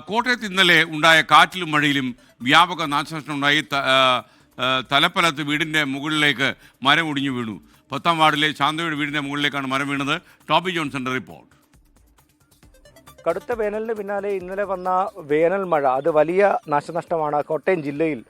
കോട്ടയത്ത് ഇന്നലെ ഉണ്ടായ കാറ്റിലും മഴയിലും വ്യാപക നാശനഷ്ടമുണ്ടായി. തലപ്പലത്ത് വീടിൻ്റെ മുകളിലേക്ക് മരം ഒടിഞ്ഞു വീണു. 10ാം വാർഡിലെ ശാന്തയുടെ വീടിൻ്റെ മുകളിലേക്കാണ് മരം വീണത്. ടോപ്പി ജോൺസന്റെ റിപ്പോർട്ട്. കടുത്ത വേനലിന് പിന്നാലെ ഇന്നലെ വന്ന വേനൽ മഴ അത് വലിയ നാശനഷ്ടമാണ് കോട്ടയം ജില്ലയിൽ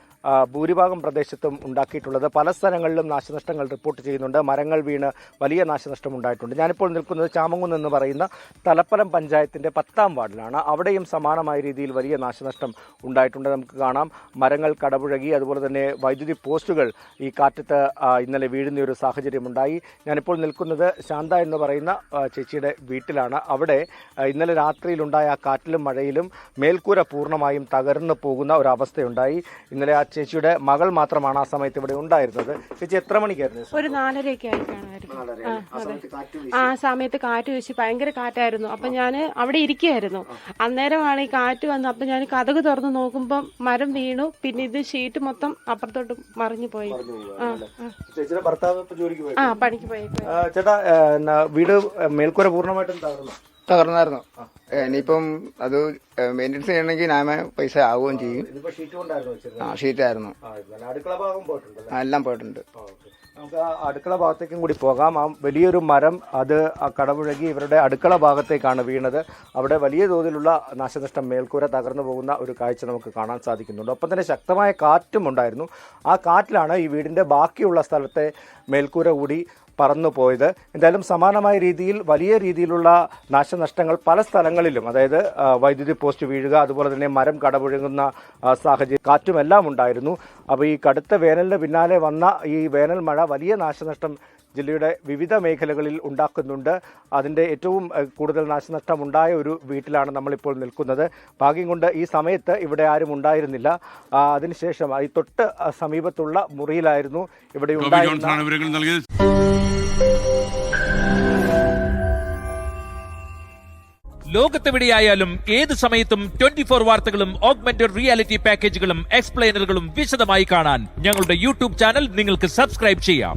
ഭൂരിഭാഗം പ്രദേശത്തും ഉണ്ടാക്കിയിട്ടുള്ളത്. പല സ്ഥലങ്ങളിലും നാശനഷ്ടങ്ങൾ റിപ്പോർട്ട് ചെയ്യുന്നുണ്ട്. മരങ്ങൾ വീണ് വലിയ നാശനഷ്ടം ഉണ്ടായിട്ടുണ്ട്. ഞാനിപ്പോൾ നിൽക്കുന്നത് ചാമങ്കുന്ന് എന്ന് പറയുന്ന തലപ്പലം പഞ്ചായത്തിൻ്റെ 10ാം വാർഡിലാണ്. അവിടെയും സമാനമായ രീതിയിൽ വലിയ നാശനഷ്ടം ഉണ്ടായിട്ടുണ്ട്. നമുക്ക് കാണാം, മരങ്ങൾ കടപുഴകി, അതുപോലെ തന്നെ വൈദ്യുതി പോസ്റ്റുകൾ ഈ കാറ്റത്ത് ഇന്നലെ വീഴുന്ന ഒരു സാഹചര്യമുണ്ടായി. ഞാനിപ്പോൾ നിൽക്കുന്നത് ശാന്ത എന്ന് പറയുന്ന ചേച്ചിയുടെ വീട്ടിലാണ്. അവിടെ ഇന്നലെ രാത്രിയിലുണ്ടായ കാറ്റിലും മഴയിലും മേൽക്കൂര പൂർണ്ണമായും തകർന്നു പോകുന്ന ഒരവസ്ഥയുണ്ടായി. ഇന്നലെ ചേച്ചിയുടെ മകൾ മാത്രമാണ് ആ സമയത്ത് ഇവിടെ ഉണ്ടായിരുന്നത്. ചേച്ചി എത്ര മണിക്കായിരുന്നു? ഒരു 4:30 ആയി കാണുമായിരുന്നു. ആ സമയത്ത് കാറ്റ് വീശി ഭയങ്കര കാറ്റായിരുന്നു. അപ്പൊ ഞാൻ അവിടെ ഇരിക്കുകയായിരുന്നു. അന്നേരമാണ് ഈ കാറ്റ് വന്നു. അപ്പൊ ഞാൻ കതക് തുറന്ന് നോക്കുമ്പോൾ മരം വീണു. പിന്നെ ഇത് ഷീറ്റ് മൊത്തം അപ്പുറത്തോട്ട് മറിഞ്ഞു പോയി. ചേച്ചിയുടെ ഭർത്താവ് പണിക്ക് പോയി. ചേട്ടാ, വീട് മേൽക്കൂര പൂർണ്ണമായിട്ടും തകർന്നായിരുന്നു. ഇനിയിപ്പം അത് മെയിൻ്റെനൻസ് ചെയ്യണമെങ്കിൽ ന്യായമായ പൈസ ആവുകയും ചെയ്യും. ഷീറ്റായിരുന്നു. എല്ലാം പോയിട്ടുണ്ട്. നമുക്ക് ആ അടുക്കള ഭാഗത്തേക്കും കൂടി പോകാം. ആ വലിയൊരു മരം അത് കടപുഴകി ഇവരുടെ അടുക്കള ഭാഗത്തേക്കാണ് വീണത്. അവിടെ വലിയ തോതിലുള്ള നാശനഷ്ടം, മേൽക്കൂര തകർന്നു പോകുന്ന ഒരു കാഴ്ച നമുക്ക് കാണാൻ സാധിക്കുന്നുണ്ട്. ഒപ്പം തന്നെ ശക്തമായ കാറ്റും ഉണ്ടായിരുന്നു. ആ കാറ്റിലാണ് ഈ വീടിൻ്റെ ബാക്കിയുള്ള സ്ഥലത്തെ മേൽക്കൂര കൂടി പറന്നു പോയത്. എന്തായാലും സമാനമായ രീതിയിൽ വലിയ രീതിയിലുള്ള നാശനഷ്ടങ്ങൾ പല സ്ഥലങ്ങളിലും, അതായത് വൈദ്യുതി പോസ്റ്റ് വീഴുക, അതുപോലെ തന്നെ മരം കടപുഴങ്ങുന്ന സാഹചര്യം, കാറ്റുമെല്ലാം ഉണ്ടായിരുന്നു. അപ്പോൾ ഈ കടുത്ത വേനലിന് പിന്നാലെ വന്ന ഈ വേനൽ മഴ വലിയ നാശനഷ്ടം ജില്ലയുടെ വിവിധ മേഖലകളിൽ ഉണ്ടാക്കുന്നുണ്ട്. അതിൻ്റെ ഏറ്റവും കൂടുതൽ നാശനഷ്ടം ഉണ്ടായ ഒരു വീട്ടിലാണ് നമ്മളിപ്പോൾ നിൽക്കുന്നത്. ഭാഗ്യം കൊണ്ട് ഈ സമയത്ത് ഇവിടെ ആരും ഉണ്ടായിരുന്നില്ല. അതിനുശേഷം ഈ തൊട്ട് സമീപത്തുള്ള മുറിയിലായിരുന്നു ഇവിടെ ഉണ്ടായിരുന്നത്. ലോകത്തെവിടെയായാലും ഏത് സമയത്തും 24 വാർത്തകളും ഓഗ്മെന്റഡ് റിയാലിറ്റി പാക്കേജുകളും എക്സ്പ്ലെയിനറുകളും വിശദമായി കാണാൻ ഞങ്ങളുടെ യൂട്യൂബ് ചാനൽ നിങ്ങൾക്ക് സബ്സ്ക്രൈബ് ചെയ്യാം.